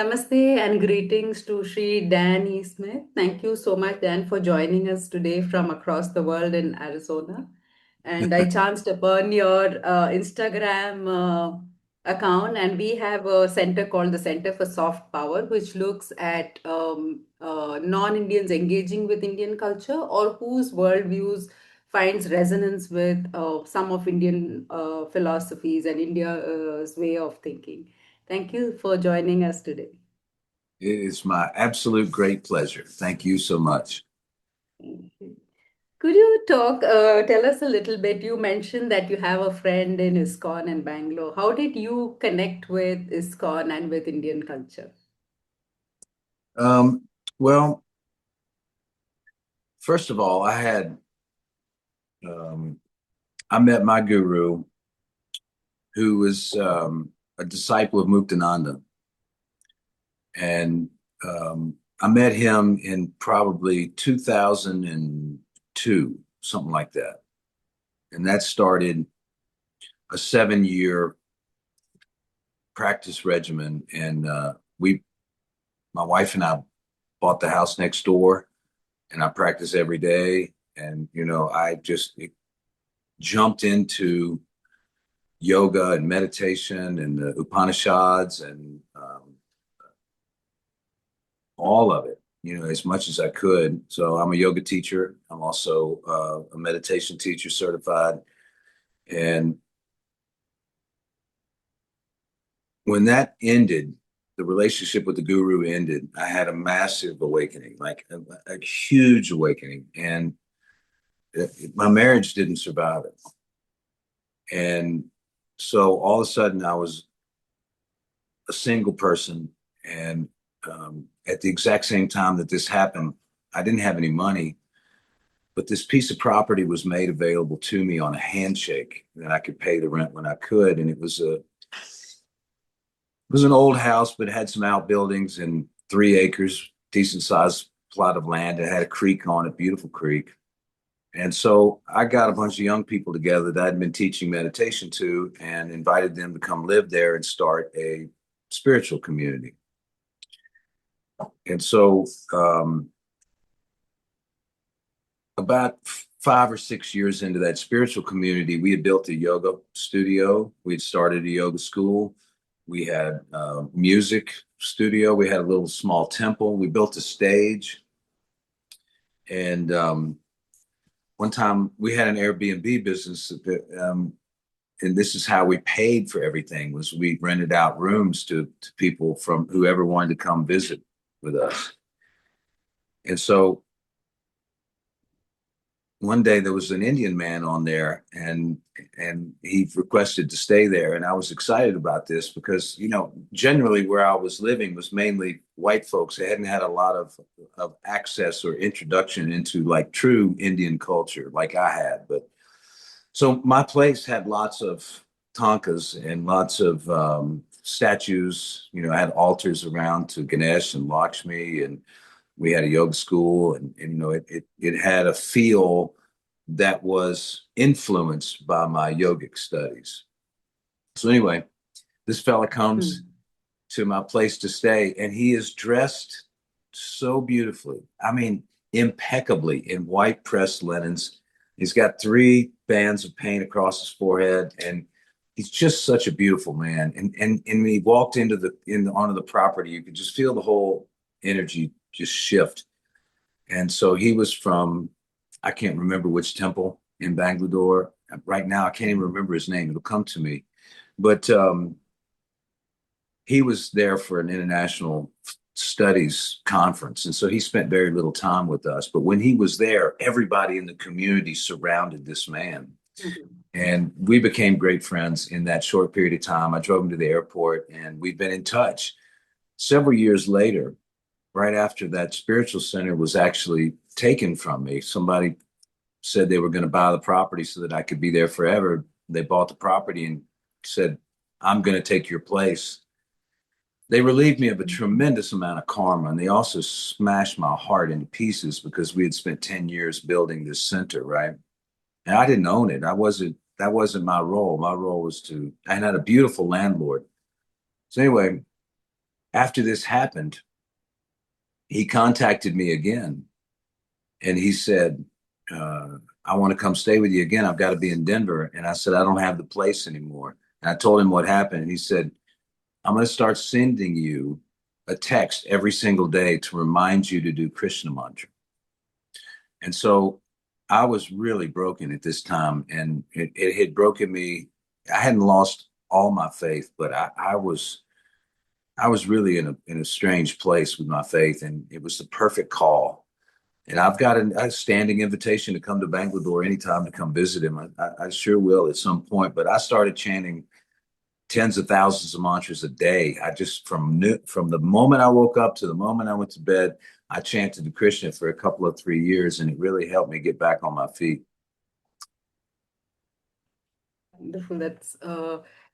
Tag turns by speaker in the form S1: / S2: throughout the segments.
S1: Namaste and greetings to Sri Dan E. Smith. Thank you so much, Dan, for joining us today from across the world in Arizona. And I chanced upon your Instagram account, and we have a center called the Center for Soft Power, which looks at non-Indians engaging with Indian culture or whose worldviews finds resonance with some of Indian philosophies and India's way of thinking. Thank you for joining us today.
S2: It is my absolute great pleasure. Thank you so much.
S1: Thank you. Could you tell us a little bit? You mentioned that you have a friend in ISKCON in Bangalore. How did you connect with ISKCON and with Indian culture?
S2: Um, well, first of all, um, I met my guru, who was a disciple of Muktananda, and I met him in probably 2002, something like that, and that started a 7-year practice regimen. And my wife and I, bought the house next door, and I practice every day. And I just jumped into yoga and meditation and the Upanishads and all of it, as much as I could. So I'm a yoga teacher. I'm also a meditation teacher certified. And when that ended, the relationship with the guru ended, I had a massive awakening, like a huge awakening. And my marriage didn't survive it. And so all of a sudden I was a single person. And at the exact same time that this happened, I didn't have any money, but this piece of property was made available to me on a handshake, and I could pay the rent when I could. And it was an old house, but it had some outbuildings and 3 acres, decent sized plot of land. It had a creek on it, beautiful creek. And so I got a bunch of young people together that I'd been teaching meditation to and invited them to come live there and start a spiritual community. And so about 5 or 6 years into that spiritual community, we had built a yoga studio. We'd started a yoga school. We had a music studio. We had a little small temple. We built a stage. And one time we had an Airbnb business and this is how we paid for everything, was we rented out rooms to people from whoever wanted to come visit with us. And so one day there was an Indian man on there, and he requested to stay there. And I was excited about this because, generally where I was living was mainly white folks. They hadn't had a lot of access or introduction into like true Indian culture like I had. But so my place had lots of tankas and lots of statues. I had altars around to Ganesh and Lakshmi, and we had a yoga school, and it had a feel that was influenced by my yogic studies. So anyway, this fella comes
S1: Hmm.
S2: to my place to stay, and he is dressed so beautifully. I mean, impeccably in white pressed linens. He's got 3 bands of paint across his forehead, and he's just such a beautiful man. And when he walked onto the property, you could just feel the whole energy just shift. And so he was from, I can't remember which temple in Bangalore. Right now, I can't even remember his name. It'll come to me. But he was there for an international studies conference. And so he spent very little time with us. But when he was there, everybody in the community surrounded this man.
S1: Mhm.
S2: And we became great friends in that short period of time. I drove him to the airport, and we've been in touch. Several years later, right after that spiritual center was actually taken from me, somebody said they were going to buy the property so that I could be there forever. They bought the property and said, I'm going to take your place. They relieved me of a tremendous amount of karma, and they also smashed my heart into pieces because we had spent 10 years building this center, right? And I didn't own it. That wasn't my role. My role was I had a beautiful landlord. So anyway, after this happened, he contacted me again and he said, I want to come stay with you again. I've got to be in Denver. And I said, I don't have the place anymore. And I told him what happened. And he said, I'm going to start sending you a text every single day to remind you to do Krishna mantra. And so I was really broken at this time. And it had broken me. I hadn't lost all my faith, but I was really in a strange place with my faith. And it was the perfect call. And I've got a standing invitation to come to Bangalore anytime to come visit him. I sure will at some point. But I started chanting tens of thousands of mantras a day. I just from the moment I woke up to the moment I went to bed, I chanted to Krishna for a couple of 3 years, and it really helped me get back on my feet.
S1: Wonderful. That's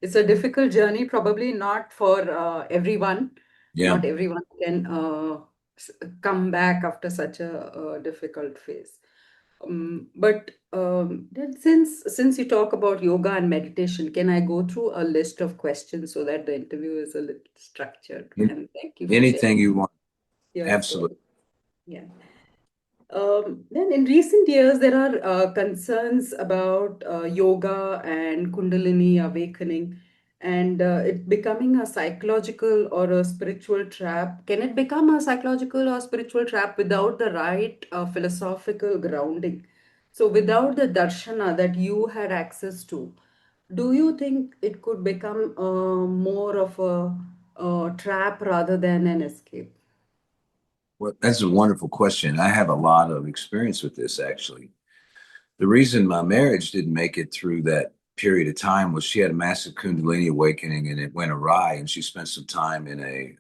S1: it's a difficult journey, probably not for everyone.
S2: Yeah.
S1: Not everyone can come back after such a, difficult phase. But then since you talk about yoga and meditation, can I go through a list of questions so that the interview is a little structured? And thank you for
S2: Anything
S1: sharing
S2: you want.
S1: your
S2: Absolutely.
S1: story. Yeah. Then in recent years, there are concerns about yoga and Kundalini awakening and it becoming a psychological or a spiritual trap. Can it become a psychological or spiritual trap without the right philosophical grounding? So, without the darshana that you had access to, do you think it could become more of a trap rather than an escape?
S2: Well, that's a wonderful question. I have a lot of experience with this, actually. The reason my marriage didn't make it through that period of time was she had a massive Kundalini awakening and it went awry, and she spent some time in a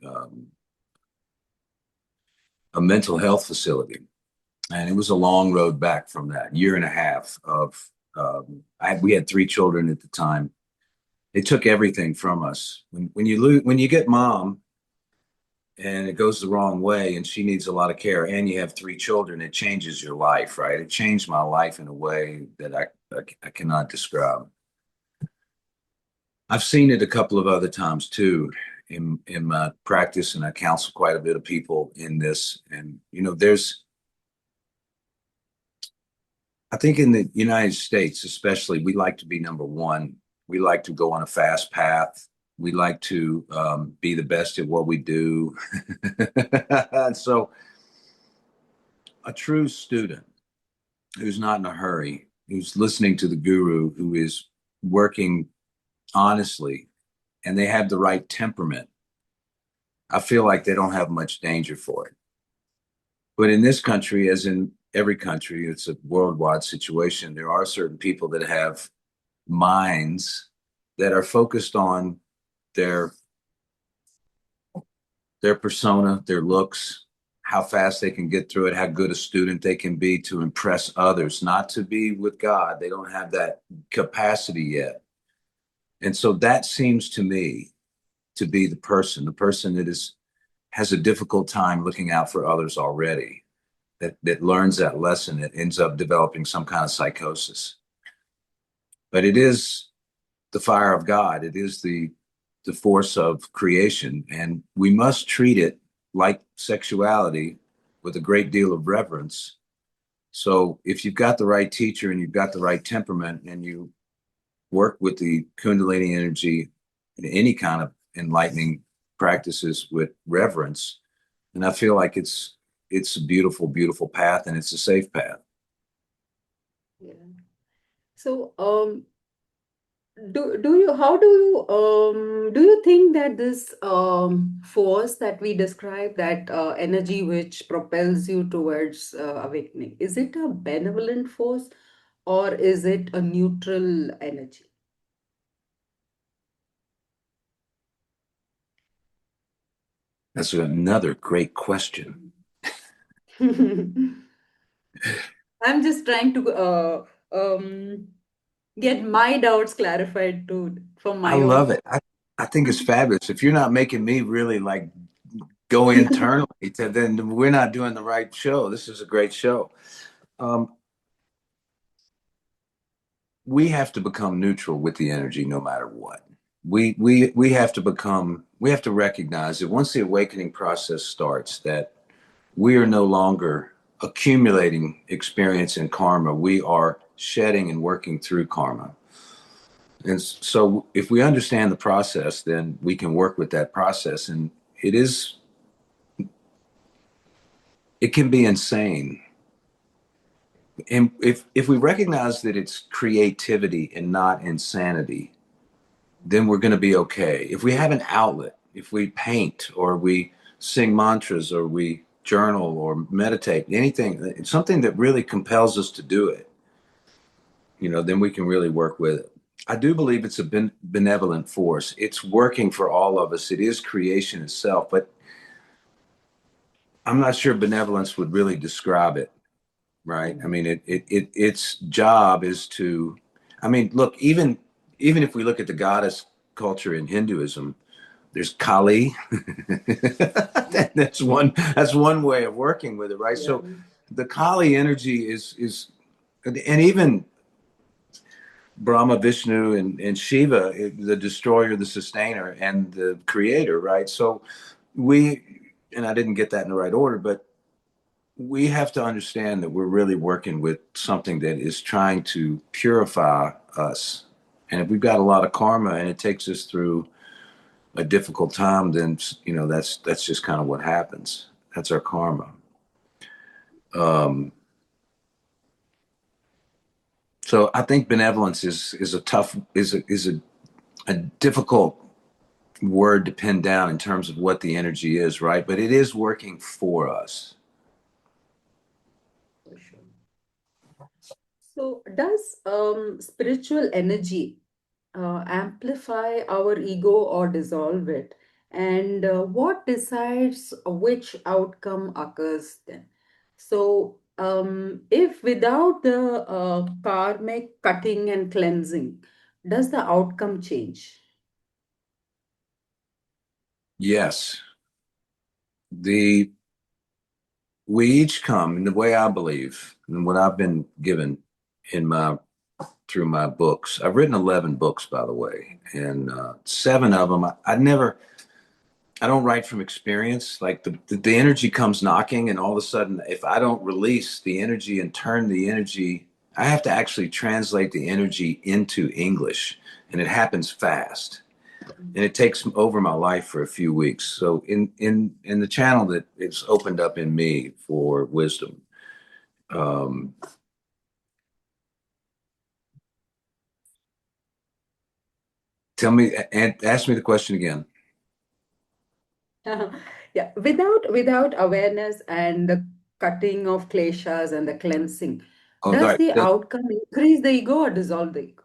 S2: mental health facility. And it was a long road back from that year and a half of, we had 3 children at the time. It took everything from us. When you get mom and it goes the wrong way and she needs a lot of care and you have 3 children, it changes your life, right? It changed my life in a way that I cannot describe. I've seen it a couple of other times too in my practice, and I counsel quite a bit of people in this. And I think in the United States, especially, we like to be number one. We like to go on a fast path. We like to be the best at what we do. And so, a true student who's not in a hurry, who's listening to the guru, who is working honestly, and they have the right temperament, I feel like they don't have much danger for it. But in this country, as in every country, it's a worldwide situation. There are certain people that have minds that are focused on their their persona, their looks, how fast they can get through it, how good a student they can be to impress others, not to be with God. They don't have that capacity yet. And so that seems to me to be the person that has a difficult time looking out for others already, that learns that lesson, that ends up developing some kind of psychosis. But it is the fire of God. It is the force of creation, and we must treat it like sexuality with a great deal of reverence. So if you've got the right teacher and you've got the right temperament and you work with the Kundalini energy in any kind of enlightening practices with reverence, and I feel like it's a beautiful, beautiful path, and it's a safe path.
S1: Yeah. So, do you how do you think that this force that we describe, that energy which propels you towards awakening, is it a benevolent force or is it a neutral energy?
S2: That's another great question.
S1: I'm just trying to get my doubts clarified too from
S2: I
S1: my own.
S2: love it. I think it's fabulous. If you're not making me really like go internally, then we're not doing the right show. This is a great show. Um, we have to become neutral with the energy no matter what. We have to become we have to recognize that once the awakening process starts, that we are no longer accumulating experience in karma. We are shedding and working through karma. And so if we understand the process, then we can work with that process. And it is, it can be insane. And if we recognize that it's creativity and not insanity, then we're going to be okay. If we have an outlet, if we paint or we sing mantras or we journal or meditate, anything, something that really compels us to do it, then we can really work with it. I do believe it's a benevolent force. It's working for all of us. It is creation itself, but I'm not sure benevolence would really describe it, right? I mean, its job is to, I mean, look, even if we look at the goddess culture in Hinduism, there's Kali. That's one way of working with it, right?
S1: Yeah.
S2: So the Kali energy is and even Brahma, Vishnu, and Shiva, the destroyer, the sustainer, and the creator, right? So and I didn't get that in the right order, but we have to understand that we're really working with something that is trying to purify us. And if we've got a lot of karma and it takes us through a difficult time, then that's just kind of what happens. That's our karma. Um, so I think benevolence is a tough a difficult word to pin down in terms of what the energy is, right? But it is working for us.
S1: For sure. So, does spiritual energy amplify our ego or dissolve it? And what decides which outcome occurs then? So, if without the karmic cutting and cleansing, does the outcome change?
S2: Yes, the we each come in the way I believe and what I've been given in my through my books. I've written 11 books, by the way, and seven of them I don't write from experience. Like the energy comes knocking, and all of a sudden, if I don't release the energy and turn the energy, I have to actually translate the energy into English, and it happens fast. And it takes over my life for a few weeks. So in the channel that it's opened up in me for wisdom, um, tell me and ask me the question again.
S1: Yeah, without awareness and the cutting of kleshas and the cleansing,
S2: Oh,
S1: does
S2: right.
S1: the outcome increase the ego or dissolve the ego?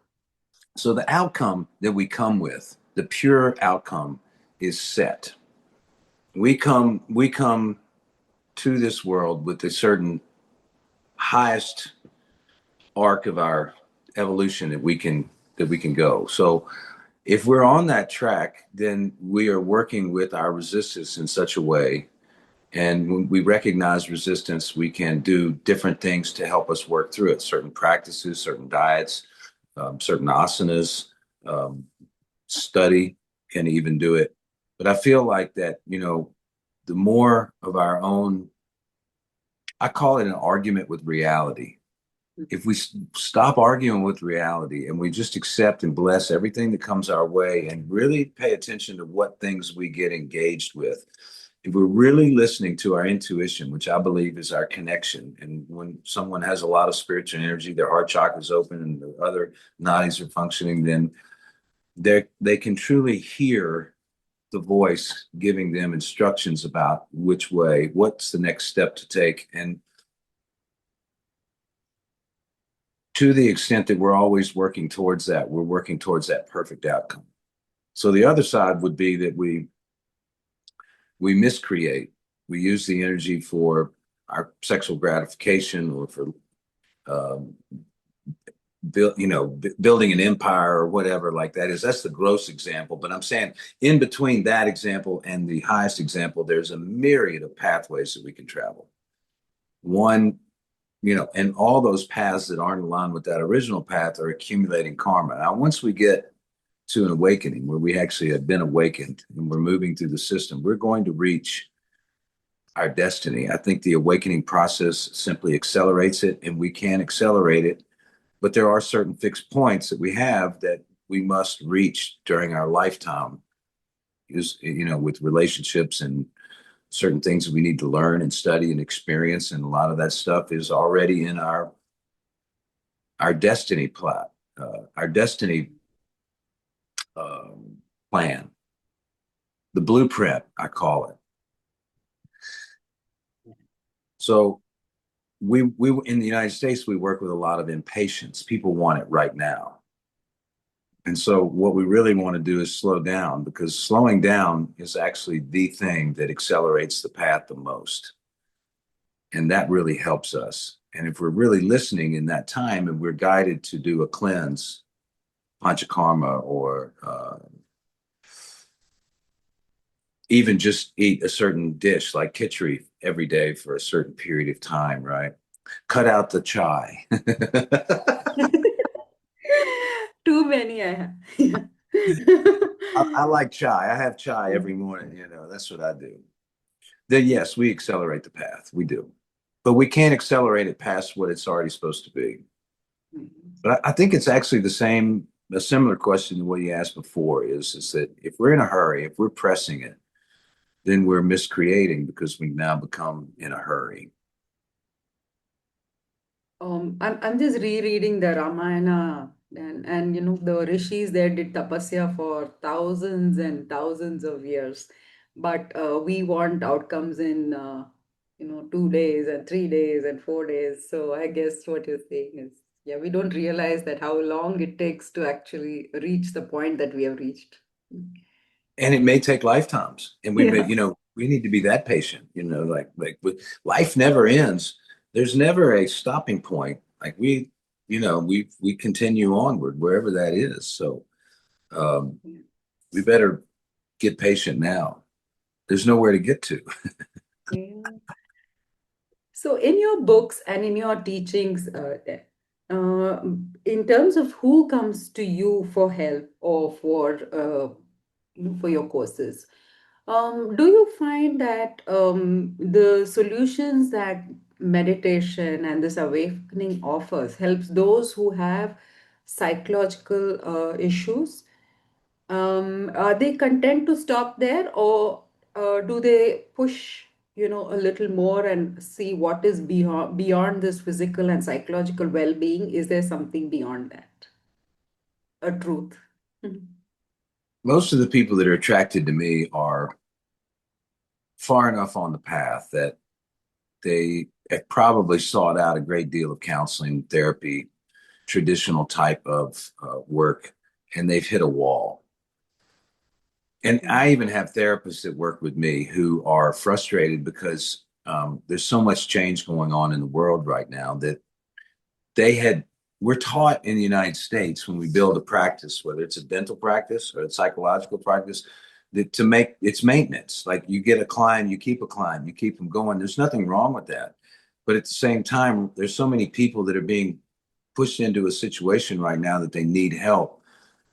S2: So the outcome that we come with, the pure outcome, is set. We come to this world with a certain highest arc of our evolution that we can go. So if we're on that track, then we are working with our resistance in such a way. And when we recognize resistance, we can do different things to help us work through it. Certain practices, certain diets, certain asanas, um, study can even do it. But I feel like that, the more of our own, I call it an argument with reality. If we stop arguing with reality and we just accept and bless everything that comes our way and really pay attention to what things we get engaged with, if we're really listening to our intuition, which I believe is our connection, and when someone has a lot of spiritual energy, their heart chakra is open and the other nadis are functioning, then they can truly hear the voice giving them instructions about which way, what's the next step to take. And to the extent that we're always working towards that, we're working towards that perfect outcome. So the other side would be that we miscreate. We use the energy for our sexual gratification or for um, building an empire or whatever like that is. That's the gross example. But I'm saying in between that example and the highest example, there's a myriad of pathways that we can travel. One, and all those paths that aren't aligned with that original path are accumulating karma. Now, once we get to an awakening where we actually have been awakened and we're moving through the system, we're going to reach our destiny. I think the awakening process simply accelerates it, and we can accelerate it. But there are certain fixed points that we have that we must reach during our lifetime, is, with relationships and certain things that we need to learn and study and experience. And a lot of that stuff is already in our destiny plot, our destiny um, plan, the blueprint, I call it. So we in the United States, we work with a lot of impatience. People want it right now. And so what we really want to do is slow down, because slowing down is actually the thing that accelerates the path the most. And that really helps us. And if we're really listening in that time and we're guided to do a cleanse, panchakarma, or even just eat a certain dish like khichdi every day for a certain period of time, right? Cut out the chai.
S1: Too many I have. Yeah.
S2: I like chai. I have chai every morning. That's what I do. Then, yes, we accelerate the path. We do. But we can't accelerate it past what it's already supposed to be. But I think it's actually a similar question to what you asked before is that if we're in a hurry, if we're pressing it, then we're miscreating because we now become in a hurry.
S1: I'm just rereading the Ramayana, and the rishis there did tapasya for thousands and thousands of years, but we want outcomes in 2 days and 3 days and 4 days. So I guess what you're saying is, yeah, we don't realize that how long it takes to actually reach the point that we have reached.
S2: And it may take lifetimes. And
S1: Yeah.
S2: we need to be that patient, life never ends. There's never a stopping point. Like we continue onward wherever that is. So um, we better get patient now. There's nowhere to get to.
S1: Yeah. So, in your books and in your teachings, in terms of who comes to you for help or for your courses, do you find that the solutions that meditation and this awakening offers helps those who have psychological issues? Are they content to stop there, or do they push, a little more and see what is beyond this physical and psychological well-being? Is there something beyond that? A truth. Mhm.
S2: Most of the people that are attracted to me are far enough on the path that they have probably sought out a great deal of counseling, therapy, traditional type of work, and they've hit a wall. And I even have therapists that work with me who are frustrated because there's so much change going on in the world right now that they had. We're taught in the United States when we build a practice, whether it's a dental practice or a psychological practice, that to make it's maintenance. Like you get a client, you keep a client, you keep them going. There's nothing wrong with that. But at the same time, there's so many people that are being pushed into a situation right now that they need help,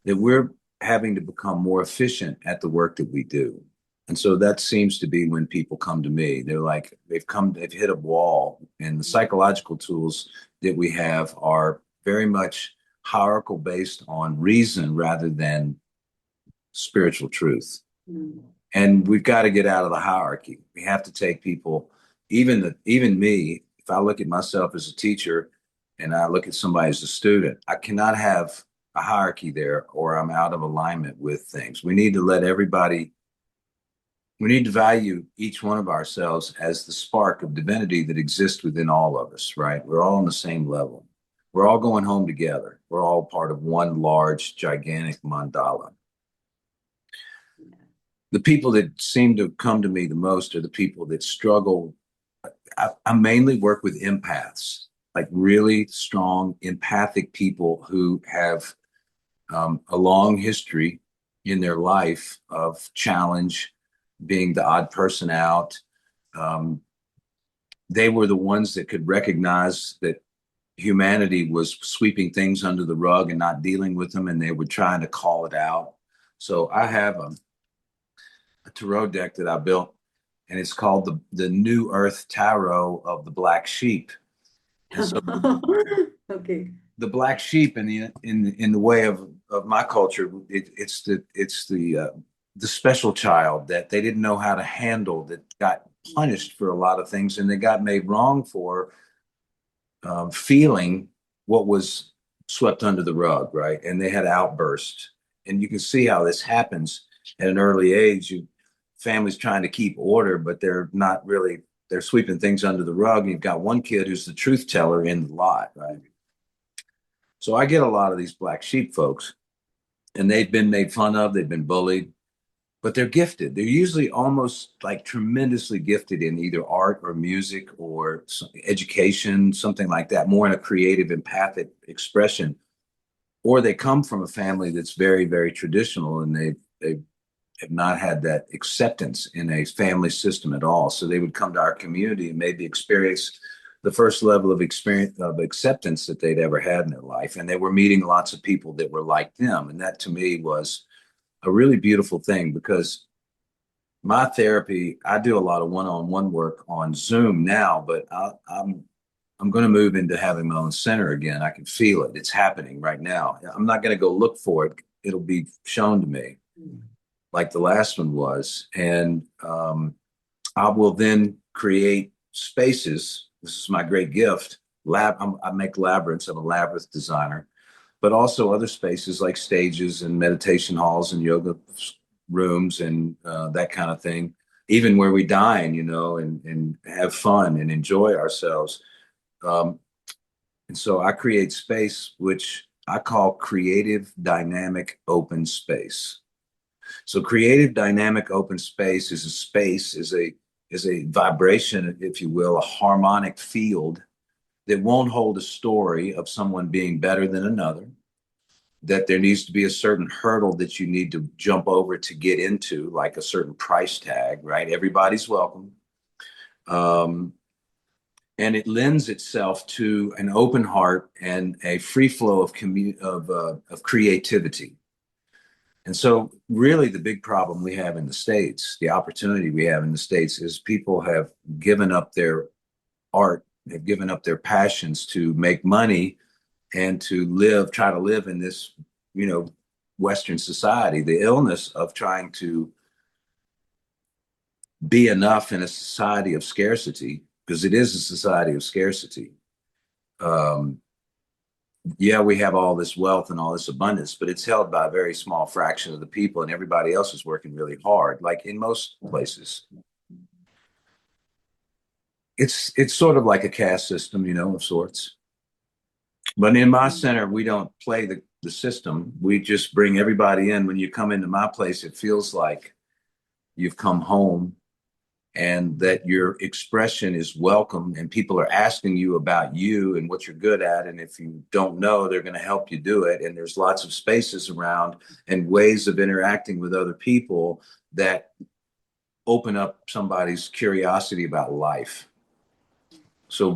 S2: that we're having to become more efficient at the work that we do. And so that seems to be when people come to me. They're like, they've hit a wall. And the psychological tools that we have are very much hierarchical based on reason rather than spiritual truth.
S1: Mm.
S2: And we've got to get out of the hierarchy. We have to take people, even me, if I look at myself as a teacher and I look at somebody as a student, I cannot have a hierarchy there or I'm out of alignment with things. We need to let everybody, we need to value each one of ourselves as the spark of divinity that exists within all of us, right? We're all on the same level. We're all going home together. We're all part of one large, gigantic mandala. The people that seem to come to me the most are the people that struggle. I mainly work with empaths, like really strong empathic people who have a long history in their life of challenge, being the odd person out. Um, they were the ones that could recognize that humanity was sweeping things under the rug and not dealing with them, and they were trying to call it out. So I have a tarot deck that I built, and it's called the New Earth Tarot of the Black Sheep. And so
S1: Okay.
S2: the black sheep in the way of my culture, it's the special child that they didn't know how to handle, that got punished for a lot of things, and they got made wrong for feeling what was swept under the rug, right? And they had outbursts. And you can see how this happens at an early age. Families trying to keep order, but they're not really, they're sweeping things under the rug. And you've got one kid who's the truth teller in the lot, right? So I get a lot of these black sheep folks, and they've been made fun of, they've been bullied, but they're gifted. They're usually almost like tremendously gifted in either art or music or education, something like that, more in a creative, empathic expression. Or they come from a family that's very, very traditional, and they have not had that acceptance in a family system at all. So they would come to our community and maybe experience the first level of experience of acceptance that they'd ever had in their life. And they were meeting lots of people that were like them. And that to me was a really beautiful thing, because my therapy, I do a lot of one-on-one work on Zoom now, but I'm going to move into having my own center again. I can feel it. It's happening right now. I'm not going to go look for it. It'll be shown to me, like the last one was. And I will then create spaces. This is my great gift. I make labyrinths. I'm a labyrinth designer, but also other spaces like stages and meditation halls and yoga rooms and that kind of thing. Even where we dine, and have fun and enjoy ourselves. Um, and so I create space, which I call creative, dynamic, open space. So creative, dynamic, open space is a space, is a vibration, if you will, a harmonic field that won't hold a story of someone being better than another, that there needs to be a certain hurdle that you need to jump over to get into, like a certain price tag, right? Everybody's welcome. Um, and it lends itself to an open heart and a free flow of creativity. And so, really, the big problem we have in the States, the opportunity we have in the States, is people have given up their art, they've given up their passions to make money and to try to live in this, Western society. The illness of trying to be enough in a society of scarcity, because it is a society of scarcity. Um, yeah, we have all this wealth and all this abundance, but it's held by a very small fraction of the people, and everybody else is working really hard, like in most places. It's sort of like a caste system, of sorts. But in my center, we don't play the system. We just bring everybody in. When you come into my place, it feels like you've come home, and that your expression is welcome, and people are asking you about you and what you're good at. And if you don't know, they're going to help you do it. And there's lots of spaces around and ways of interacting with other people that open up somebody's curiosity about life. So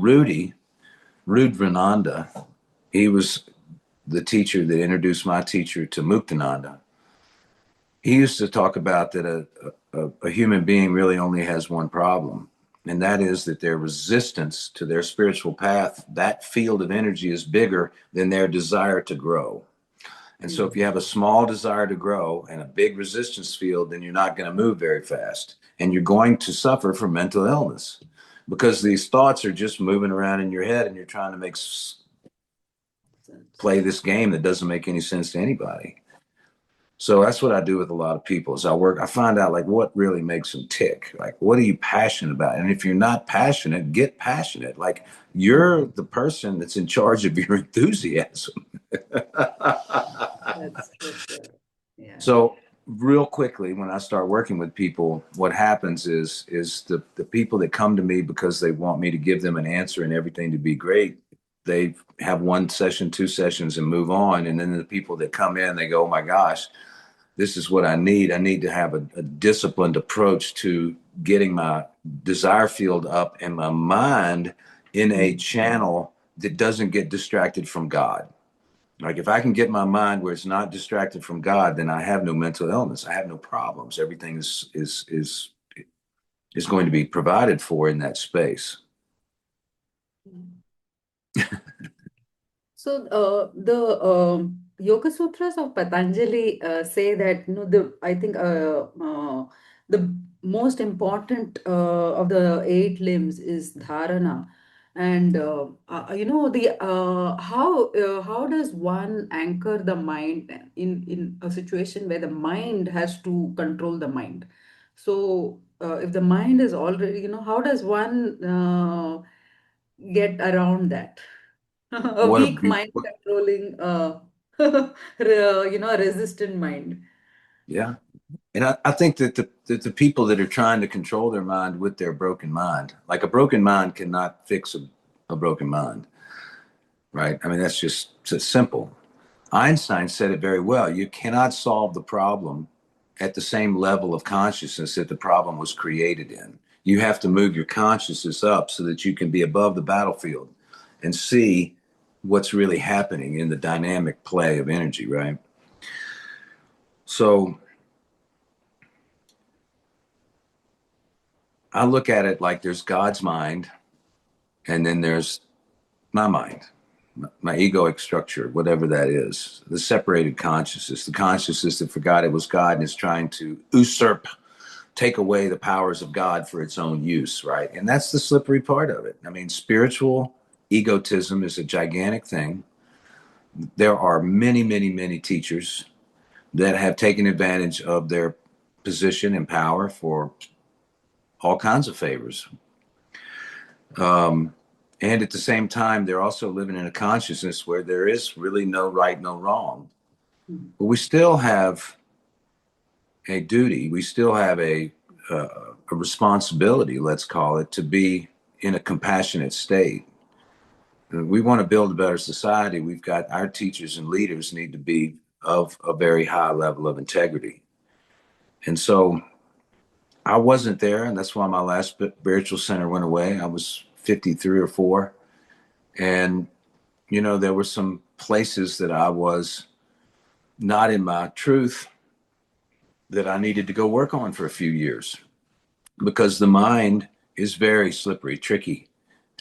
S2: Rudvananda, he was the teacher that introduced my teacher to Muktananda. He used to talk about that a human being really only has one problem, and that is that their resistance to their spiritual path, that field of energy is bigger than their desire to grow. And so if you have a small desire to grow and a big resistance field, then you're not going to move very fast, and you're going to suffer from mental illness, because these thoughts are just moving around in your head, and you're trying to play this game that doesn't make any sense to anybody. So that's what I do with a lot of people is I find out like what really makes them tick. Like, what are you passionate about? And if you're not passionate, get passionate. Like, you're the person that's in charge of your enthusiasm.
S1: That's for sure. Yeah.
S2: So real quickly, when I start working with people, what happens is the people that come to me because they want me to give them an answer and everything to be great, they have one session, two sessions, and move on. And then the people that come in, they go, oh my gosh, this is what I need. I need to have a disciplined approach to getting my desire field up and my mind in a channel that doesn't get distracted from God. Like if I can get my mind where it's not distracted from God, then I have no mental illness. I have no problems. Everything is going to be provided for in that space.
S1: So the Yoga Sutras of Patanjali say that the I think the most important of the eight limbs is dharana, and the how does one anchor the mind in a situation where the mind has to control the mind? So if the mind is already, how does one get around that? A
S2: What a
S1: weak
S2: be-
S1: mind controlling a resistant mind.
S2: yeah. And I think that the people that are trying to control their mind with their broken mind, like a broken mind cannot fix a broken mind, right? I mean, that's just it's simple. Einstein said it very well. You cannot solve the problem at the same level of consciousness that the problem was created in. You have to move your consciousness up so that you can be above the battlefield and see what's really happening in the dynamic play of energy, right? So I look at it like there's God's mind, and then there's my mind, my egoic structure, whatever that is, the separated consciousness, the consciousness that forgot it was God and is trying to usurp, take away the powers of God for its own use, right? And that's the slippery part of it. I mean, spiritual egotism is a gigantic thing. There are many, many, many teachers that have taken advantage of their position and power for all kinds of favors. Um, and at the same time, they're also living in a consciousness where there is really no right, no wrong. But we still have a duty, we still have a responsibility, let's call it, to be in a compassionate state. We want to build a better society. We've got our teachers and leaders need to be of a very high level of integrity. And so I wasn't there, and that's why my last spiritual center went away. I was 53 or 4. And, there were some places that I was not in my truth that I needed to go work on for a few years because the mind is very slippery, tricky.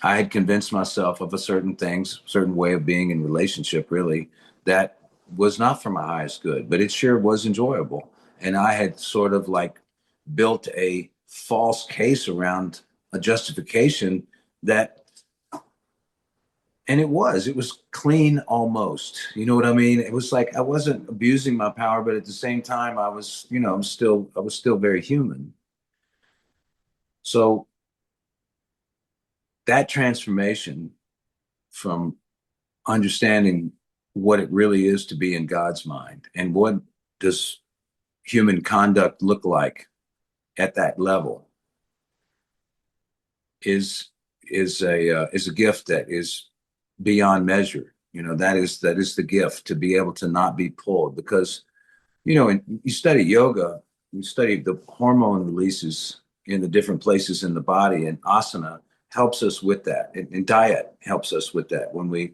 S2: I had convinced myself of a certain things, certain way of being in relationship, really, that was not for my highest good, but it sure was enjoyable. And I had sort of like built a false case around a justification that, and it was clean almost. You know what I mean? It was like I wasn't abusing my power, but at the same time, I was, I was still very human. So that transformation from understanding what it really is to be in God's mind and what does human conduct look like at that level is is a gift that is beyond measure. That is the gift to be able to not be pulled because you study yoga, you study the hormone releases in the different places in the body, and asana helps us with that, and diet helps us with that when we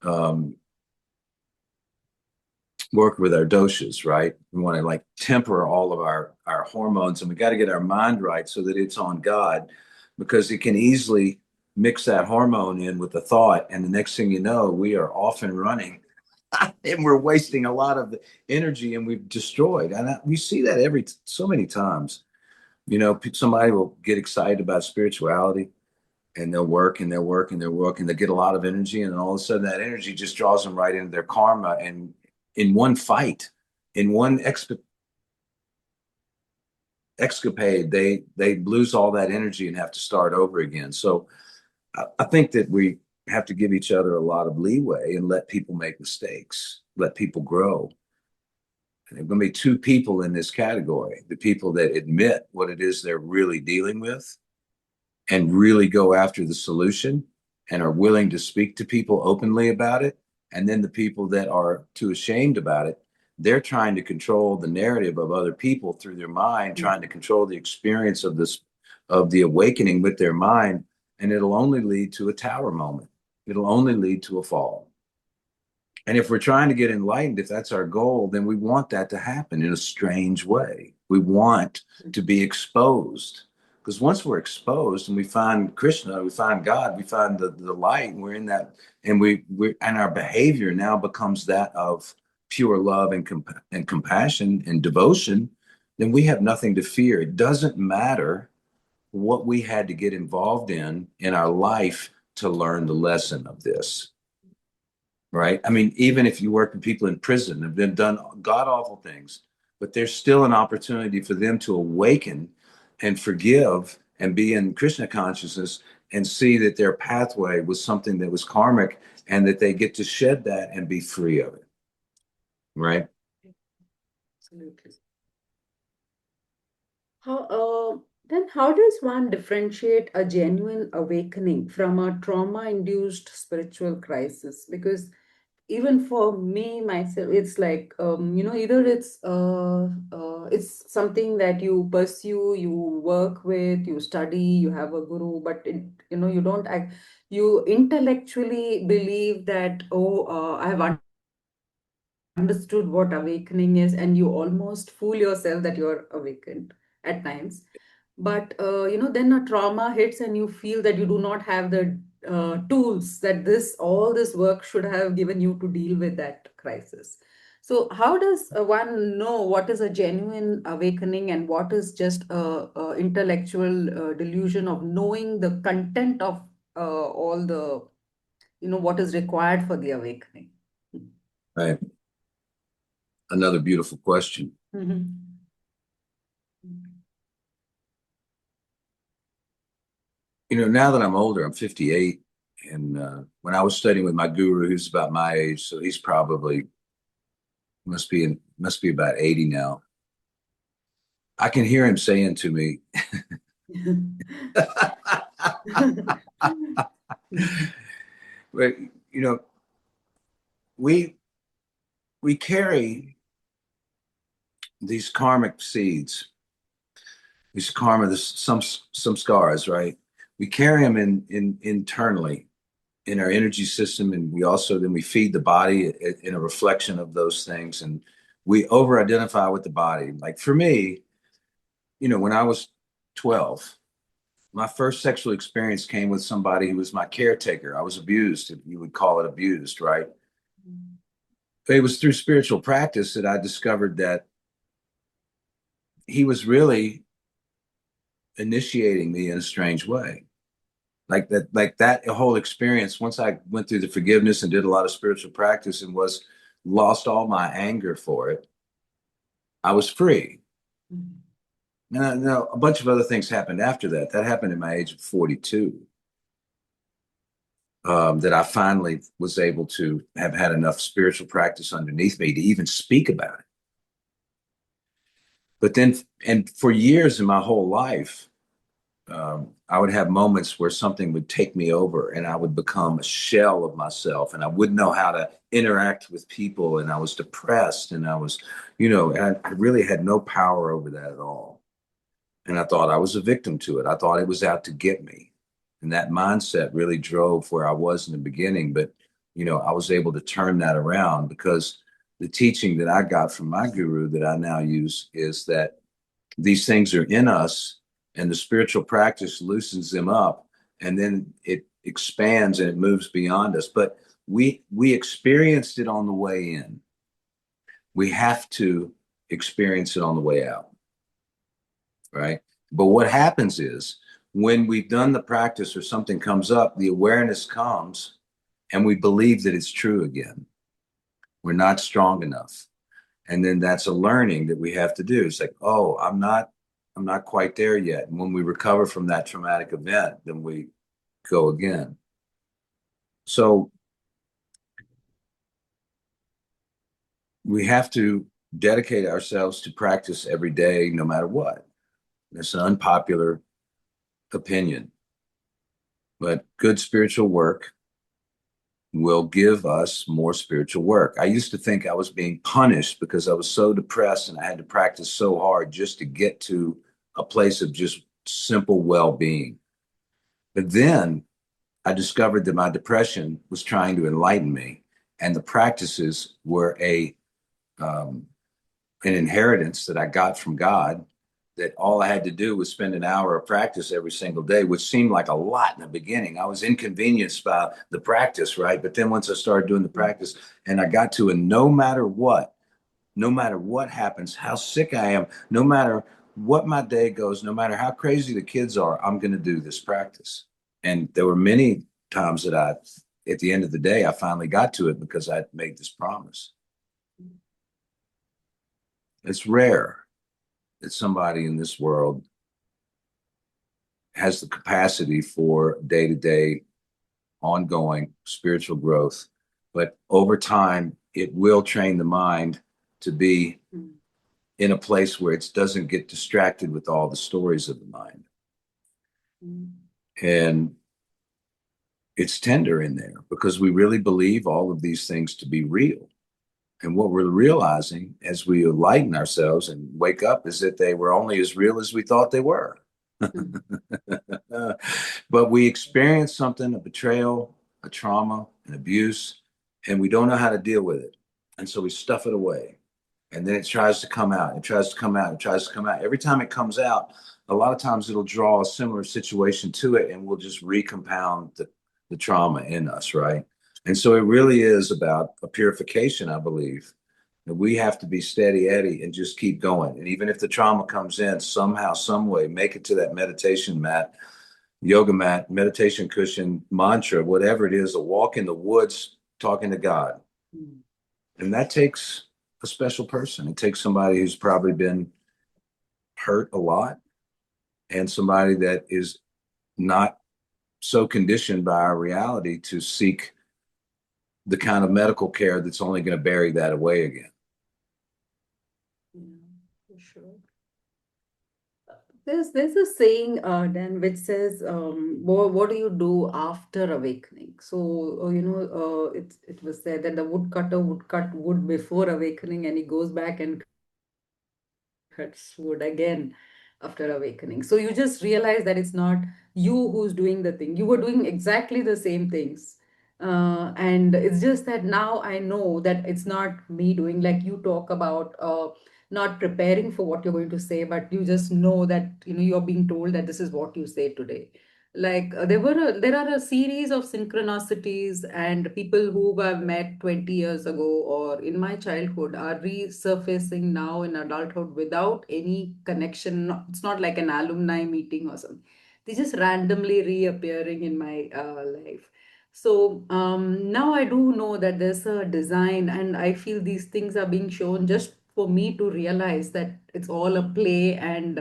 S2: um, work with our doshas, right? We want to like temper all of our hormones, and we got to get our mind right so that it's on God, because it can easily mix that hormone in with the thought, and the next thing you know, we are off and running, and we're wasting a lot of the energy, and we've destroyed. And we see that every so many times. Somebody will get excited about spirituality, and they'll work and they'll work and they'll work and they get a lot of energy, and then all of a sudden that energy just draws them right into their karma, and in one fight, in one escapade, they lose all that energy and have to start over again. So I think that we have to give each other a lot of leeway and let people make mistakes, let people grow. And there are going to be two people in this category: the people that admit what it is they're really dealing with and really go after the solution and are willing to speak to people openly about it. And then the people that are too ashamed about it, they're trying to control the narrative of other people through their mind, trying to control the experience of the awakening with their mind. And it'll only lead to a tower moment. It'll only lead to a fall. And if we're trying to get enlightened, if that's our goal, then we want that to happen in a strange way. We want to be exposed. Because once we're exposed and we find Krishna, we find God, we find the light, and we're in that, and we and our behavior now becomes that of pure love and compassion and devotion, then we have nothing to fear. It doesn't matter what we had to get involved in our life to learn the lesson of this. Right? I mean, even if you work with people in prison, have been done god awful things, but there's still an opportunity for them to awaken and forgive and be in Krishna consciousness and see that their pathway was something that was karmic and that they get to shed that and be free of it. Right?
S1: Absolutely. Then how does one differentiate a genuine awakening from a trauma-induced spiritual crisis? Because even for me myself, it's like either it's something that you pursue, you work with, you study, you have a guru, but you don't act, you intellectually believe that, oh, I have understood what awakening is, and you almost fool yourself that you're awakened at times. But then a trauma hits and you feel that you do not have the tools that this all this work should have given you to deal with that crisis. So how does one know what is a genuine awakening and what is just a intellectual delusion of knowing the content of all the what is required for the awakening?
S2: Right. Another beautiful question.
S1: Mhm.
S2: Now that I'm older, I'm 58, and when I was studying with my guru, who's about my age, so he's probably must be about 80 now. I can hear him saying to me, but we we carry these karmic seeds, these karma, some scars, right? We carry them in internally in our energy system, and we feed the body in a reflection of those things, and we over-identify with the body. Like for me, when I was 12, my first sexual experience came with somebody who was my caretaker. I was abused, if you would call it abused, right? It was through spiritual practice that I discovered that he was really initiating me in a strange way. Like that whole experience, once I went through the forgiveness and did a lot of spiritual practice and was lost all my anger for it, I was free. Now, a bunch of other things happened after that. That happened at my age of 42. That I finally was able to have had enough spiritual practice underneath me to even speak about it. But then, and for years in my whole life, I would have moments where something would take me over and I would become a shell of myself and I wouldn't know how to interact with people. And I was depressed and and I really had no power over that at all. And I thought I was a victim to it. I thought it was out to get me. And that mindset really drove where I was in the beginning. But, I was able to turn that around because the teaching that I got from my guru that I now use is that these things are in us and the spiritual practice loosens them up and then it expands and it moves beyond us. But we experienced it on the way in. We have to experience it on the way out. Right? But what happens is when we've done the practice or something comes up, the awareness comes and we believe that it's true again. We're not strong enough. And then that's a learning that we have to do. It's like, oh, I'm not quite there yet. And when we recover from that traumatic event, then we go again. So we have to dedicate ourselves to practice every day, no matter what. It's an unpopular opinion, but good spiritual work will give us more spiritual work. I used to think I was being punished because I was so depressed and I had to practice so hard just to get to a place of just simple well-being. But then I discovered that my depression was trying to enlighten me, and the practices were um, an inheritance that I got from God. That all I had to do was spend an hour of practice every single day, which seemed like a lot in the beginning. I was inconvenienced by the practice, right? But then once I started doing the practice, and I got to, and no matter what happens, how sick I am, no matter what my day goes, no matter how crazy the kids are, I'm going to do this practice. And there were many times that at the end of the day, I finally got to it because I made this promise. It's rare that somebody in this world has the capacity for day to day, ongoing spiritual growth. But over time, it will train the mind to be in a place where it doesn't get distracted with all the stories of the mind. And it's tender in there because we really believe all of these things to be real. And what we're realizing as we enlighten ourselves and wake up is that they were only as real as we thought they were. But we experience something, a betrayal, a trauma, an abuse, and we don't know how to deal with it. And so we stuff it away. And then it tries to come out. It tries to come out. It tries to come out. Every time it comes out, a lot of times it'll draw a similar situation to it, and we'll just recompound the trauma in us, right? And so it really is about a purification, I believe. And we have to be steady Eddie and just keep going. And even if the trauma comes in somehow, some way, make it to that meditation mat, yoga mat, meditation cushion, mantra, whatever it is, a walk in the woods talking to God. And that takes a special person. It takes somebody who's probably been hurt a lot and somebody that is not so conditioned by our reality to seek the kind of medical care that's only going to bury that away again.
S1: Yeah, for sure. There's a saying, Dan, which says, what do you do after awakening? So, it was said that the woodcutter would cut wood before awakening, and he goes back and cuts wood again after awakening. So you just realize that it's not you who's doing the thing. You were doing exactly the same things. And it's just that now I know that it's not me doing, like you talk about not preparing for what you're going to say, but you just know that you're being told that this is what you say today. Like there are a series of synchronicities, and people who have met 20 years ago or in my childhood are resurfacing now in adulthood without any connection. It's not like an alumni meeting or something. They just randomly reappearing in my life. So now I do know that there's a design, and I feel these things are being shown just for me to realize that it's all a play, and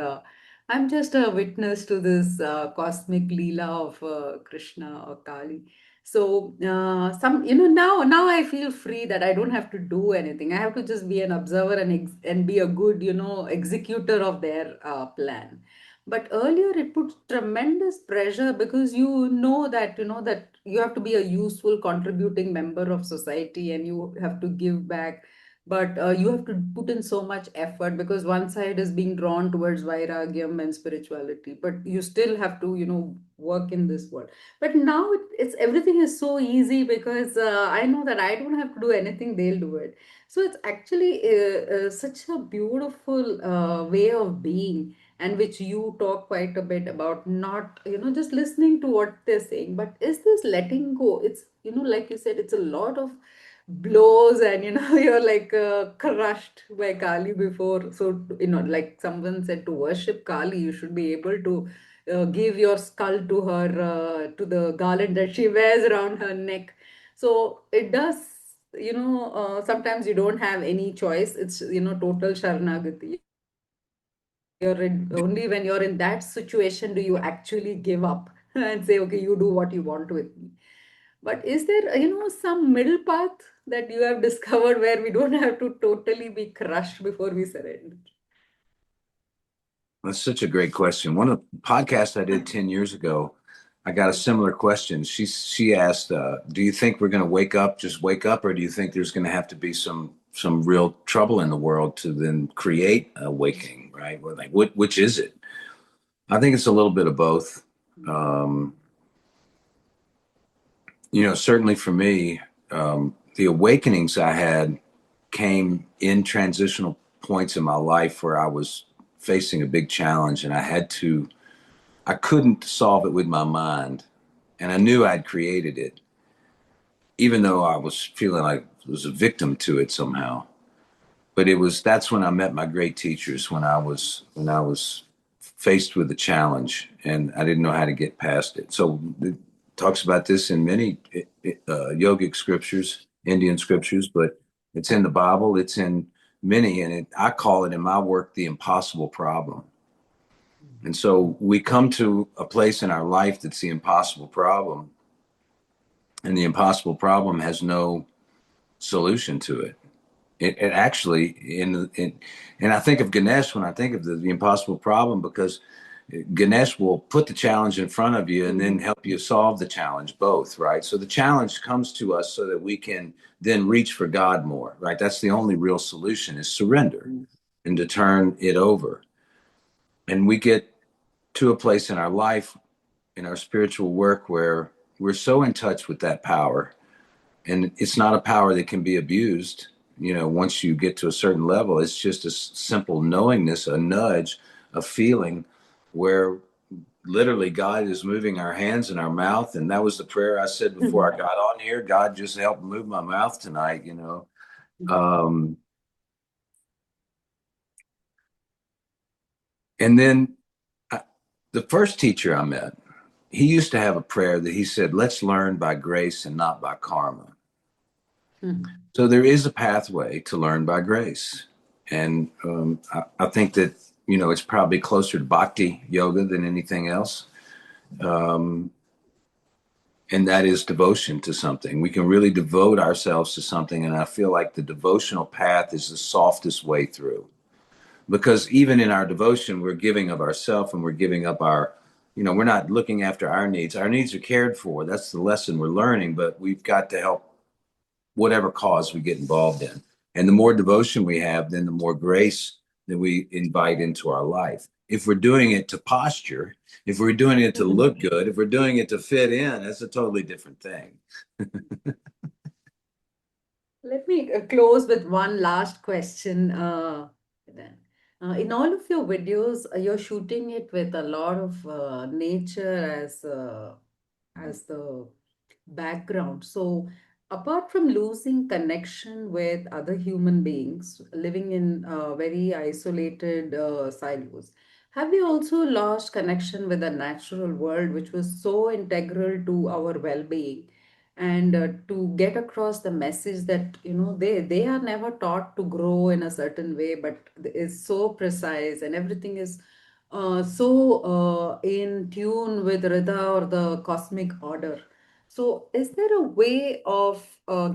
S1: I'm just a witness to this cosmic Leela of Krishna or Kali. So now I feel free that I don't have to do anything. I have to just be an observer and be a good executor of their plan. But earlier it puts tremendous pressure because that you have to be a useful contributing member of society, and you have to give back, but you have to put in so much effort because one side is being drawn towards vairagyam and spirituality, but you still have to work in this world. But now it's everything is so easy because I know that I don't have to do anything, they'll do it. So it's actually such a beautiful way of being, and which you talk quite a bit about, not just listening to what they're saying, but is this letting go. It's like you said, it's a lot of blows, and you're like crushed by Kali before. So like someone said, to worship Kali you should be able to give your skull to her, to the garland that she wears around her neck. So it does, sometimes you don't have any choice. It's total sharanagati. Only when you're in that situation do you actually give up and say, okay, you do what you want with me. But is there, some middle path that you have discovered where we don't have to totally be crushed before we surrender?
S2: That's such a great question. One of the podcasts I did 10 years ago, I got a similar question. She asked, "Do you think we're going to just wake up, or do you think there's going to have to be some real trouble in the world to then create awakening?" Right? We're like, which is it? I think it's a little bit of both. Um, Certainly for me, the awakenings I had came in transitional points in my life where I was facing a big challenge and I couldn't solve it with my mind. And I knew I'd created it, even though I was feeling like I was a victim to it somehow. But that's when I met my great teachers when I was faced with a challenge and I didn't know how to get past it. So it talks about this in many yogic scriptures, Indian scriptures, but it's in the Bible, it's in many, and I call it in my work the impossible problem. And so we come to a place in our life that's the impossible problem, and the impossible problem has no solution to it. It actually and I think of Ganesh when I think of the impossible problem because Ganesh will put the challenge in front of you and then
S1: Mhm.
S2: help you solve the challenge both, right? So the challenge comes to us so that we can then reach for God more, right? That's the only real solution is surrender and to turn it over. And we get to a place in our life, in our spiritual work where we're so in touch with that power and it's not a power that can be abused. Once you get to a certain level, it's just a simple knowingness, a nudge, a feeling where literally God is moving our hands and our mouth. And that was the prayer I said before I got on here. God, just help move my mouth tonight. Um, and then I, the first teacher I met, he used to have a prayer that he said, let's learn by grace and not by karma.
S1: Mhm.
S2: So there is a pathway to learn by grace. And I think that, it's probably closer to bhakti yoga than anything else. Um, and that is devotion to something. We can really devote ourselves to something. And I feel like the devotional path is the softest way through. Because even in our devotion, we're giving of ourself and we're giving up we're not looking after our needs. Our needs are cared for. That's the lesson we're learning, but we've got to help whatever cause we get involved in. And the more devotion we have, then the more grace that we invite into our life. If we're doing it to posture, if we're doing it to look good, if we're doing it to fit in, that's a totally different thing.
S1: Let me close with one last question. Then. In all of your videos, you're shooting it with a lot of nature as the background. So, apart from losing connection with other human beings living in very isolated silos, have you also lost connection with the natural world, which was so integral to our well-being? And to get across the message that they are never taught to grow in a certain way, but is so precise and everything is so in tune with Rida or the cosmic order. So, is there a way of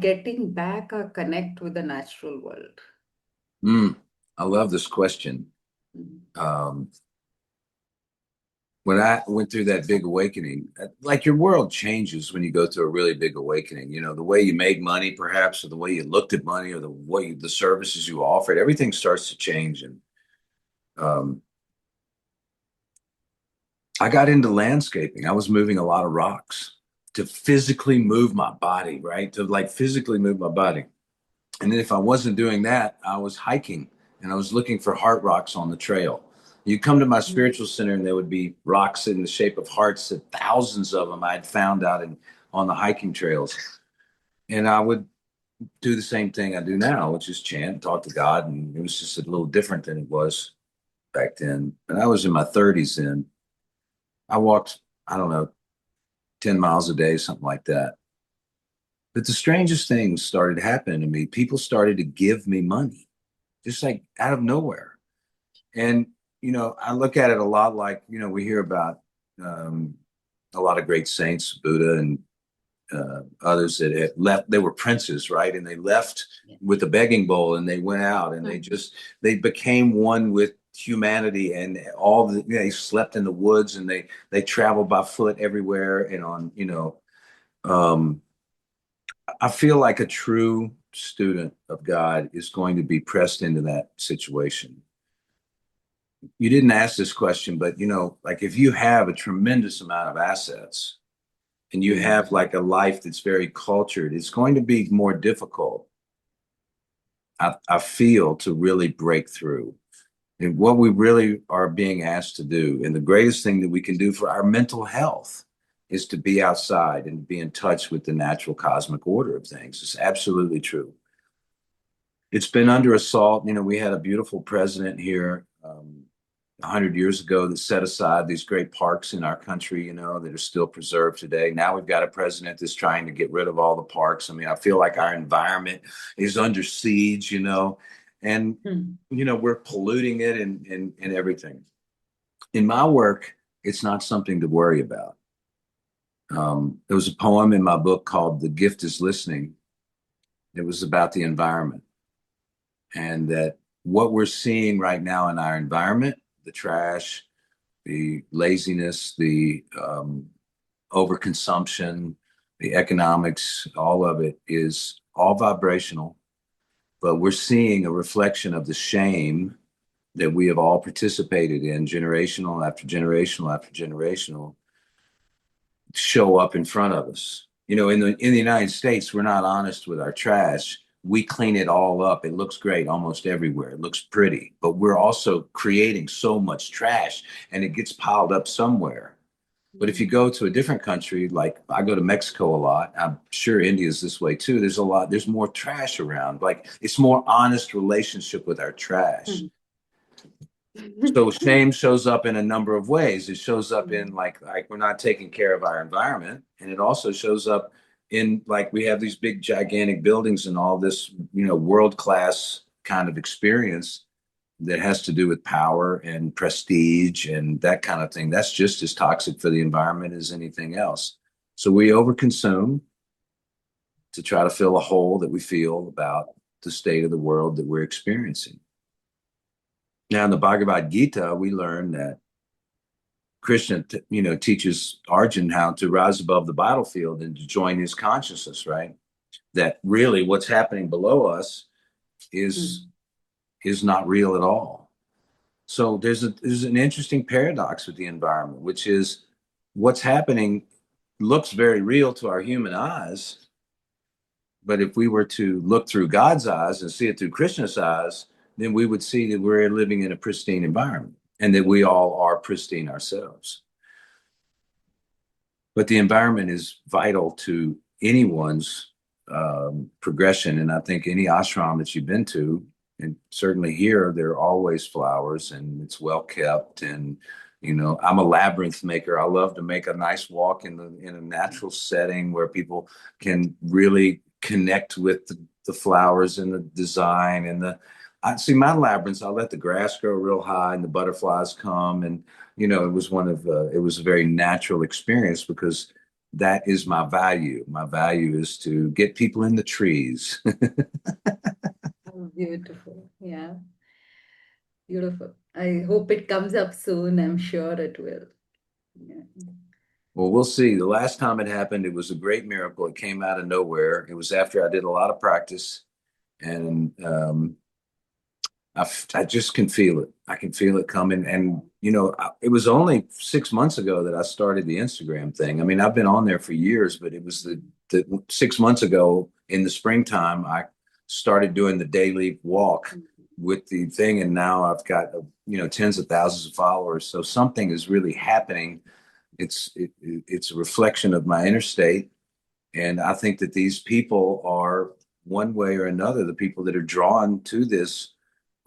S1: getting back a connect with the natural world?
S2: Mm, I love this question.
S1: Mhm.
S2: Um, when I went through that big awakening, like your world changes when you go through a really big awakening. The way you made money, perhaps, or the way you looked at money, or the services you offered, everything starts to change. And um, I got into landscaping. I was moving a lot of rocks to physically move my body, right? To like physically move my body. And then if I wasn't doing that, I was hiking and I was looking for heart rocks on the trail. You come to my spiritual center and there would be rocks in the shape of hearts, and thousands of them I'd found out on the hiking trails. And I would do the same thing I do now, which is chant and talk to God. And it was just a little different than it was back then. And I was in my 30s then. I walked, I don't know, 10 miles a day, something like that. But the strangest things started happening to me. People started to give me money, just like out of nowhere. And, I look at it a lot like, we hear about um, a lot of great saints, Buddha and others that had left. They were princes, right? And they left
S1: Yeah.
S2: with a begging bowl and they went out and
S1: Mhm.
S2: they became one with humanity and they slept in the woods and they traveled by foot everywhere and um, I feel like a true student of God is going to be pressed into that situation. You didn't ask this question, but like if you have a tremendous amount of assets and you have like a life that's very cultured, it's going to be more difficult, I feel, to really break through. And what we really are being asked to do, and the greatest thing that we can do for our mental health, is to be outside and be in touch with the natural cosmic order of things. It's absolutely true. It's been under assault. You know, we had a beautiful president here 100 years ago that set aside these great parks in our country, you know, that are still preserved today. Now we've got a president that's trying to get rid of all the parks. I mean, I feel like our environment is under siege, you know, and, you know, we're polluting it and everything. In my work, it's not something to worry about. There was a poem in my book called The Gift is Listening. It was about the environment, and that what we're seeing right now in our environment, the trash, the laziness, the overconsumption, the economics, all of it is all vibrational. But we're seeing a reflection of the shame that we have all participated in, generational after generational after generational, show up in front of us. You know, in the United States, we're not honest with our trash. We clean it all up. It looks great almost everywhere. It looks pretty, but we're also creating so much trash and it gets piled up somewhere. But if you go to a different country, like I go to Mexico a lot, I'm sure India's this way too. There's more trash around. Like it's more honest relationship with our trash. So shame shows up in a number of ways. It shows up in like we're not taking care of our environment, and it also shows up in like we have these big gigantic buildings and all this, you know, world class kind of experience that has to do with power and prestige and that kind of thing. That's just as toxic for the environment as anything else. So we overconsume to try to fill a hole that we feel about the state of the world that we're experiencing. Now, in the Bhagavad Gita, we learn that Krishna, you know, teaches Arjun how to rise above the battlefield and to join his consciousness, right? That really what's happening below us is not real at all. So there's an interesting paradox with the environment, which is what's happening looks very real to our human eyes, but if we were to look through God's eyes and see it through Krishna's eyes, then we would see that we're living in a pristine environment and that we all are pristine ourselves. But the environment is vital to anyone's progression. And I think any ashram that you've been to, and certainly here, there are always flowers and it's well kept. And, you know, I'm a labyrinth maker. I love to make a nice walk in a natural setting where people can really connect with the flowers and the design and I see my labyrinths. I let the grass grow real high and the butterflies come. And, you know, it was a very natural experience because that is my value. My value is to get people in the trees.
S1: Oh, beautiful. Yeah, beautiful. I hope it comes up soon. I'm sure it will. Yeah.
S2: Well, we'll see. The last time it happened, it was a great miracle. It came out of nowhere. It was after I did a lot of practice, and I just can feel it. I can feel it coming. And, you know, it was only 6 months ago that I started the Instagram thing. I mean, I've been on there for years, but it was the 6 months ago in the springtime, I started doing the daily walk with the thing. And now I've got, you know, tens of thousands of followers. So something is really happening. It's a reflection of my inner state. And I think that these people are one way or another, the people that are drawn to this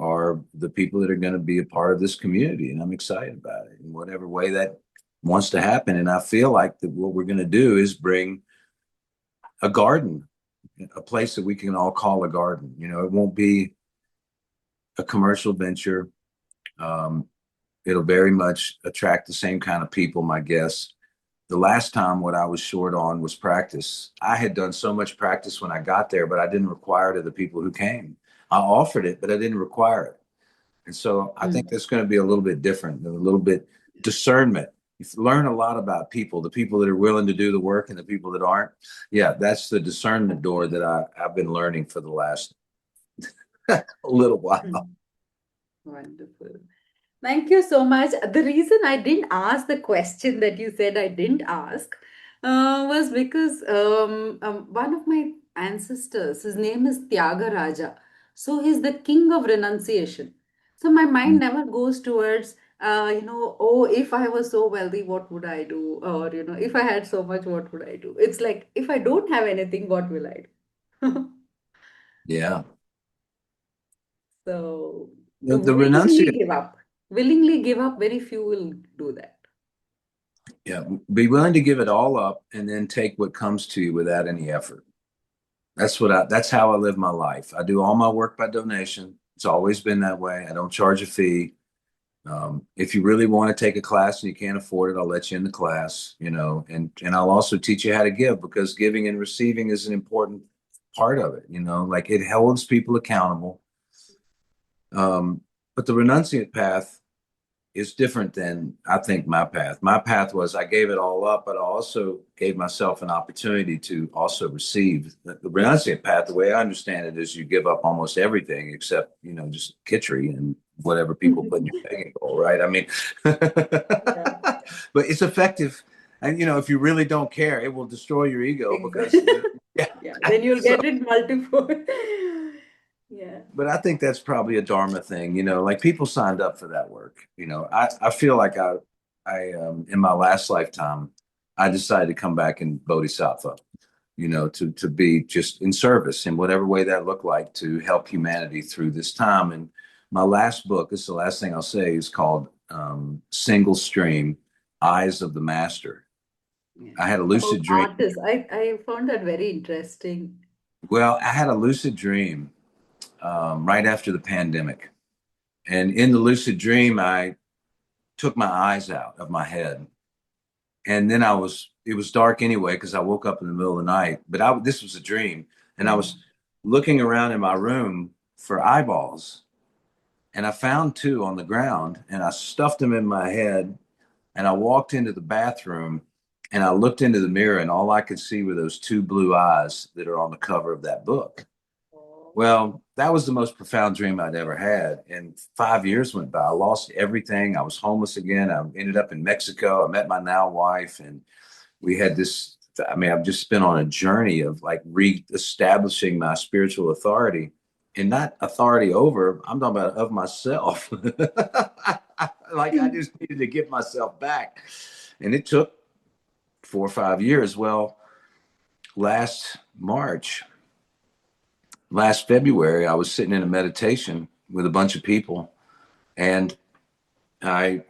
S2: are the people that are going to be a part of this community. And I'm excited about it in whatever way that wants to happen. And I feel like that what we're going to do is bring a garden, a place that we can all call a garden. You know, it won't be a commercial venture. It'll very much attract the same kind of people, my guess. The last time what I was short on was practice. I had done so much practice when I got there, but I didn't require it of the people who came. I offered it, but I didn't require it. And so I think that's going to be a little bit different, a little bit discernment. You learn a lot about people, the people that are willing to do the work and the people that aren't. Yeah, that's the discernment door that I've been learning for the last little while.
S1: Wonderful. Thank you so much. The reason I didn't ask the question that you said I didn't ask Was because one of my ancestors, his name is Tyagaraja. So he's the king of renunciation. So my mind never goes towards, oh, if I was so wealthy, what would I do? Or, if I had so much, what would I do? It's like, if I don't have anything, what will I do?
S2: Yeah.
S1: So to
S2: The renunciation,
S1: willingly give up, very few will do that.
S2: yeah, be willing to give it all up and then take what comes to you without any effort. That's how I live my life. I do all my work by donation. It's always been that way. I don't charge a fee. If you really want to take a class and you can't afford it, I'll let you in the class, and I'll also teach you how to give because giving and receiving is an important part of it, like it holds people accountable. Um, but the renunciate path is different than I think my path. My path was I gave it all up, but I also gave myself an opportunity to also receive. The renunciate path, the way I understand it, is you give up almost everything except, just kitchery and whatever people put in your begging bowl, right? I mean,
S1: Yeah,
S2: but it's effective. And, if you really don't care, it will destroy your ego because,
S1: exactly.
S2: yeah.
S1: Yeah, then you'll
S2: So,
S1: get it multiple. Yeah.
S2: but I think that's probably a Dharma thing, like people signed up for that work. I feel like in my last lifetime, I decided to come back in Bodhisattva, to be just in service in whatever way that looked like to help humanity through this time. And my last book, this is the last thing I'll say, is called Single Stream, Eyes of the Master.
S1: Yeah.
S2: I had a
S1: About
S2: lucid dream.
S1: artists, I found that very interesting.
S2: Well, I had a lucid dream right after the pandemic. And in the lucid dream, I took my eyes out of my head. And then it was dark anyway, because I woke up in the middle of the night, but this was a dream. And I
S1: Yeah.
S2: was looking around in my room for eyeballs. And I found two on the ground and I stuffed them in my head. And I walked into the bathroom and I looked into the mirror and all I could see were those two blue eyes that are on the cover of that book.
S1: Oh.
S2: Well, that was the most profound dream I'd ever had. And 5 years went by. I lost everything. I was homeless again. I ended up in Mexico. I met my now wife, and we had this. I mean, I've just been on a journey of like reestablishing my spiritual authority and not authority over, I'm talking about of myself. Like I just needed to get myself back. And it took 4 or 5 years. Well, last March, last February, I was sitting in a meditation with a bunch of people and I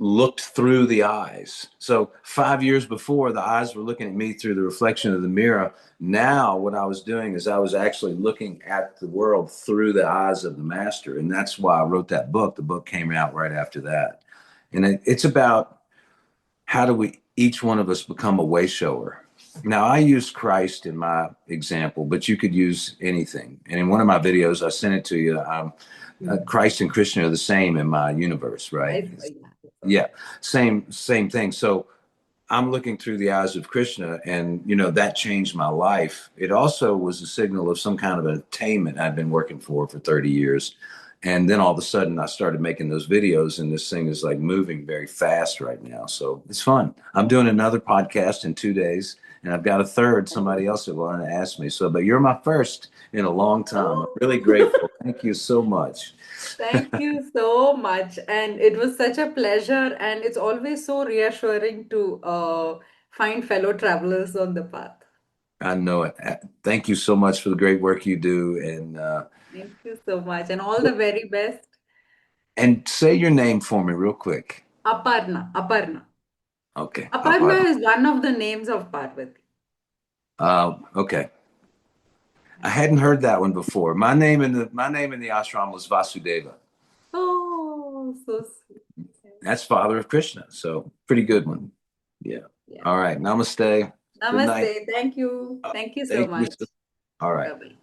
S2: looked through the eyes. So 5 years before, the eyes were looking at me through the reflection of the mirror. Now, what I was doing is I was actually looking at the world through the eyes of the master. And that's why I wrote that book. The book came out right after that. And it's about how do we, each one of us, become a way shower. Now, I use Christ in my example, but you could use anything. And in one of my videos, I sent it to you. Christ and Krishna are the same in my universe, right?
S1: Yeah, I saw
S2: Yeah,
S1: that.
S2: same thing. So I'm looking through the eyes of Krishna, and that changed my life. It also was a signal of some kind of attainment I'd been working for 30 years. And then all of a sudden I started making those videos, and this thing is like moving very fast right now. So it's fun. I'm doing another podcast in 2 days, and I've got a third, somebody else that wanted to ask me. So, but you're my first in a long time. I'm really
S1: Oh.
S2: grateful. Thank you so much.
S1: Thank you so much. And it was such a pleasure. And it's always so reassuring to find fellow travelers on the path.
S2: I know it. Thank you so much for the great work you do,
S1: Thank you so much. And all the very best.
S2: and say your name for me real quick.
S1: Aparna. Aparna.
S2: Okay,
S1: Aparna
S2: Aparna.
S1: is one of the names of Parvati.
S2: Okay, I hadn't heard that one before. My name in the ashram was Vasudeva.
S1: Oh, so sweet.
S2: That's father of Krishna. So pretty good one. Yeah.
S1: Yeah.
S2: All right. Namaste. Good night.
S1: Namaste. Thank you. Thank you so
S2: Thank you.
S1: much.
S2: All right.
S1: Bye bye.